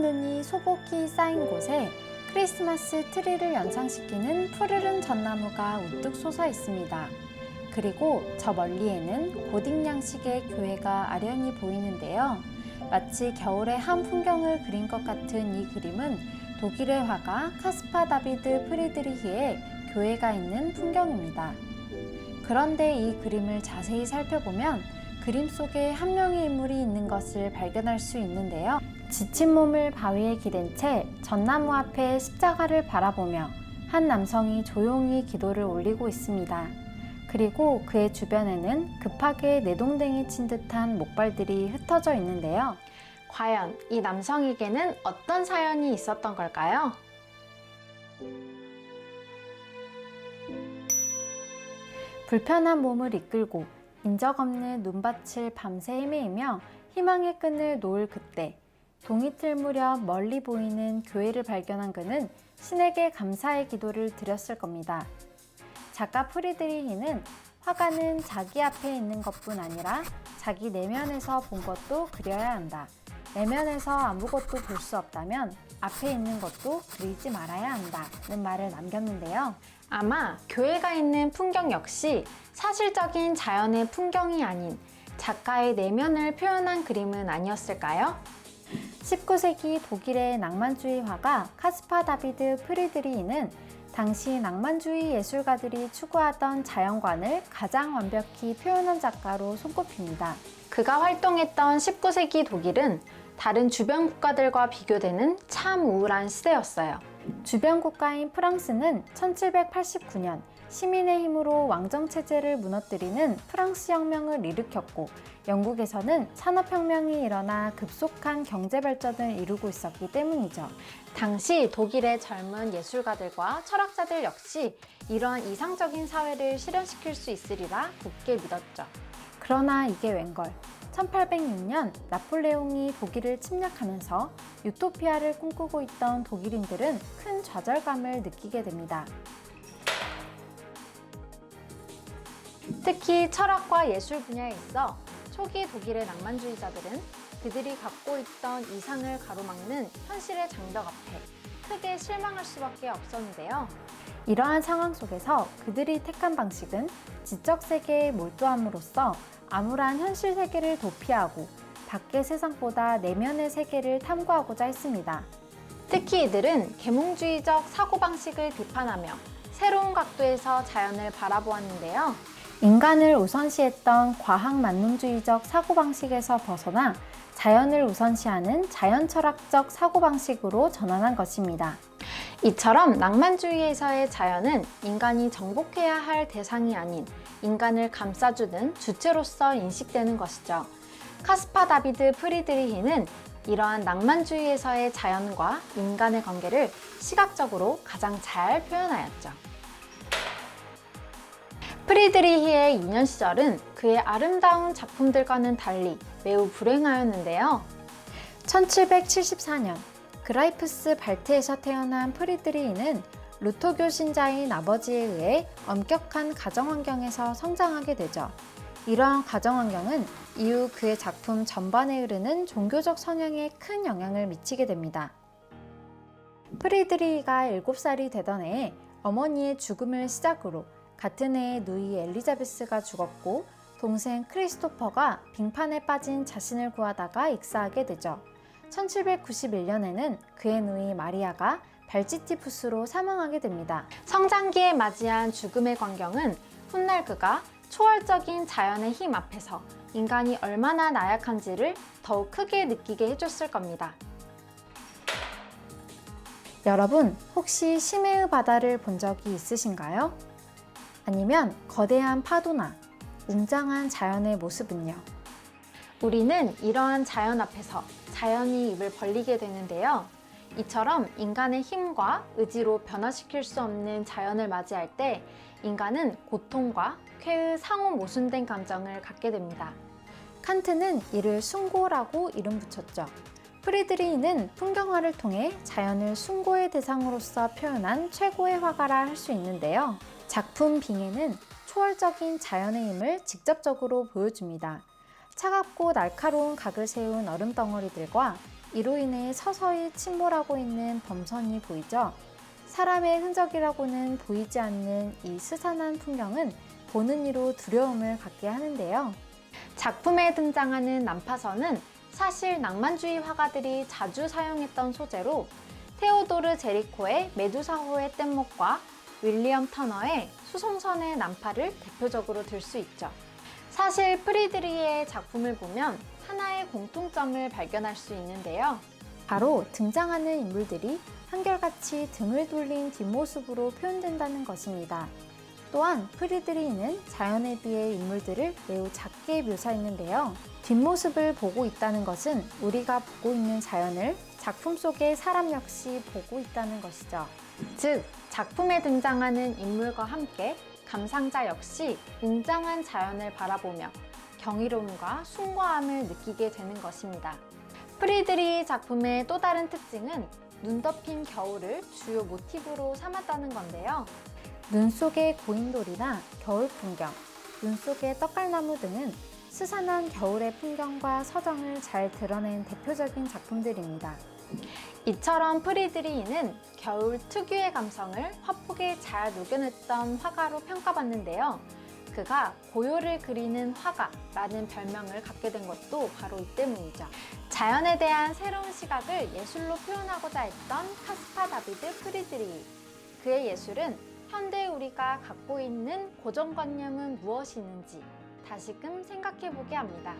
푸른 눈이 소복히 쌓인 곳에 크리스마스 트리를 연상시키는 푸르른 전나무가 우뚝 솟아 있습니다. 그리고 저 멀리에는 고딕 양식의 교회가 아련히 보이는데요. 마치 겨울의 한 풍경을 그린 것 같은 이 그림은 독일의 화가 카스파 다비드 프리드리히의 교회가 있는 풍경입니다. 그런데 이 그림을 자세히 살펴보면 그림 속에 한 명의 인물이 있는 것을 발견할 수 있는데요. 지친 몸을 바위에 기댄 채 전나무 앞에 십자가를 바라보며 한 남성이 조용히 기도를 올리고 있습니다. 그리고 그의 주변에는 급하게 내동댕이 친 듯한 목발들이 흩어져 있는데요. 과연 이 남성에게는 어떤 사연이 있었던 걸까요? 불편한 몸을 이끌고 인적 없는 눈밭을 밤새 헤매이며 희망의 끈을 놓을 그때 동이틀 무렵 멀리 보이는 교회를 발견한 그는 신에게 감사의 기도를 드렸을 겁니다. 작가 프리드리히는 화가는 자기 앞에 있는 것뿐 아니라 자기 내면에서 본 것도 그려야 한다. 내면에서 아무것도 볼 수 없다면 앞에 있는 것도 그리지 말아야 한다는 말을 남겼는데요. 아마 교회가 있는 풍경 역시 사실적인 자연의 풍경이 아닌 작가의 내면을 표현한 그림은 아니었을까요? 19세기 독일의 낭만주의 화가 카스파 다비드 프리드리히는 당시 낭만주의 예술가들이 추구하던 자연관을 가장 완벽히 표현한 작가로 손꼽힙니다. 그가 활동했던 19세기 독일은 다른 주변 국가들과 비교되는 참 우울한 시대였어요. 주변 국가인 프랑스는 1789년 시민의 힘으로 왕정체제를 무너뜨리는 프랑스 혁명을 일으켰고, 영국에서는 산업혁명이 일어나 급속한 경제발전을 이루고 있었기 때문이죠. 당시 독일의 젊은 예술가들과 철학자들 역시 이러한 이상적인 사회를 실현시킬 수 있으리라 굳게 믿었죠. 그러나 이게 웬걸, 1806년 나폴레옹이 독일을 침략하면서 유토피아를 꿈꾸고 있던 독일인들은 큰 좌절감을 느끼게 됩니다. 특히 철학과 예술 분야에 있어 초기 독일의 낭만주의자들은 그들이 갖고 있던 이상을 가로막는 현실의 장벽 앞에 크게 실망할 수밖에 없었는데요. 이러한 상황 속에서 그들이 택한 방식은 지적 세계에 몰두함으로써 암울한 현실 세계를 도피하고 밖의 세상보다 내면의 세계를 탐구하고자 했습니다. 특히 이들은 계몽주의적 사고방식을 비판하며 새로운 각도에서 자연을 바라보았는데요. 인간을 우선시했던 과학만능주의적 사고방식에서 벗어나 자연을 우선시하는 자연철학적 사고방식으로 전환한 것입니다. 이처럼 낭만주의에서의 자연은 인간이 정복해야 할 대상이 아닌 인간을 감싸주는 주체로서 인식되는 것이죠. 카스파 다비드 프리드리히는 이러한 낭만주의에서의 자연과 인간의 관계를 시각적으로 가장 잘 표현하였죠. 프리드리히의 유년 시절은 그의 아름다운 작품들과는 달리 매우 불행하였는데요. 1774년 그라이프스 발트에서 태어난 프리드리히는 루터교 신자인 아버지에 의해 엄격한 가정환경에서 성장하게 되죠. 이러한 가정환경은 이후 그의 작품 전반에 흐르는 종교적 성향에 큰 영향을 미치게 됩니다. 프리드리히가 7살이 되던 해에 어머니의 죽음을 시작으로 같은 해에 누이 엘리자베스가 죽었고, 동생 크리스토퍼가 빙판에 빠진 자신을 구하다가 익사하게 되죠. 1791년에는 그의 누이 마리아가 발치티푸스로 사망하게 됩니다. 성장기에 맞이한 죽음의 광경은 훗날 그가 초월적인 자연의 힘 앞에서 인간이 얼마나 나약한지를 더욱 크게 느끼게 해줬을 겁니다. 여러분, 혹시 심해의 바다를 본 적이 있으신가요? 아니면 거대한 파도나 웅장한 자연의 모습은요? 우리는 이러한 자연 앞에서 자연히 입을 벌리게 되는데요. 이처럼 인간의 힘과 의지로 변화시킬 수 없는 자연을 맞이할 때 인간은 고통과 쾌의 상호 모순된 감정을 갖게 됩니다. 칸트는 이를 숭고라고 이름 붙였죠. 프리드리히는 풍경화를 통해 자연을 숭고의 대상으로서 표현한 최고의 화가라 할 수 있는데요. 작품 빙에는 초월적인 자연의 힘을 직접적으로 보여줍니다. 차갑고 날카로운 각을 세운 얼음 덩어리들과 이로 인해 서서히 침몰하고 있는 범선이 보이죠? 사람의 흔적이라고는 보이지 않는 이 스산한 풍경은 보는 이로 두려움을 갖게 하는데요. 작품에 등장하는 난파선은 사실 낭만주의 화가들이 자주 사용했던 소재로 테오도르 제리코의 메두사호의 뗏목과 윌리엄 터너의 수송선의 난파를 대표적으로 들 수 있죠. 사실 프리드리히의 작품을 보면 하나의 공통점을 발견할 수 있는데요. 바로 등장하는 인물들이 한결같이 등을 돌린 뒷모습으로 표현된다는 것입니다. 또한 프리드리히는 자연에 비해 인물들을 매우 작게 묘사했는데요. 뒷모습을 보고 있다는 것은 우리가 보고 있는 자연을 작품 속의 사람 역시 보고 있다는 것이죠. 즉, 작품에 등장하는 인물과 함께 감상자 역시 웅장한 자연을 바라보며 경이로움과 숭고함을 느끼게 되는 것입니다. 프리드리히 작품의 또 다른 특징은 눈 덮인 겨울을 주요 모티브로 삼았다는 건데요. 눈 속의 고인돌이나 겨울 풍경, 눈 속의 떡갈나무 등은 스산한 겨울의 풍경과 서정을 잘 드러낸 대표적인 작품들입니다. 이처럼 프리드리히는 겨울 특유의 감성을 화폭에 잘 녹여냈던 화가로 평가받는데요. 그가 고요를 그리는 화가라는 별명을 갖게 된 것도 바로 이 때문이죠. 자연에 대한 새로운 시각을 예술로 표현하고자 했던 카스파 다비드 프리드리히. 그의 예술은 현대 우리가 갖고 있는 고정관념은 무엇이 있는지 다시금 생각해보게 합니다.